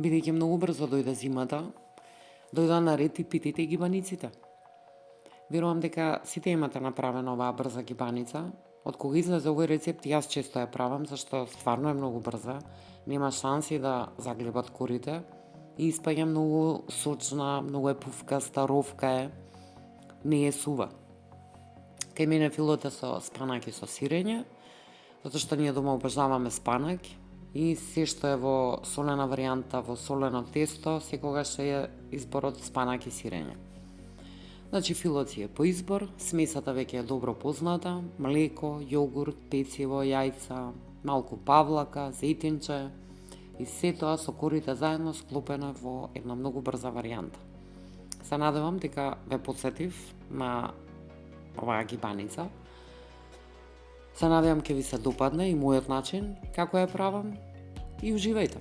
бидејќи многу брзо дојде зимата, дојде на ред и питите и гибаниците. Верувам дека сите имате направена оваа брза гибаница. Од кога излезе овој рецепт, јас често ја правам, зашто стварно е многу брза. Нема шанси да заглебат корите и испаѓа многу сочна, многу е пуфкаста, ровка е, не е сува. Кај мене филот е со спанак и со сирење, затоа што ние дома обожаваме спанак и се што е во солена варијанта, во солено тесто, секогаш е изборот спанак и сирење. Значи филот си е по избор, смесата веќе е добро позната, млеко, јогурт, пециво, јајца, малку павлака, зејтинче и се тоа со корите заедно склопено во една многу брза варијанта. Се надевам дека ве потсетив на оваа гибаница. Се надевам ќе ви се допадне и мојот начин како ја правам и уживајте.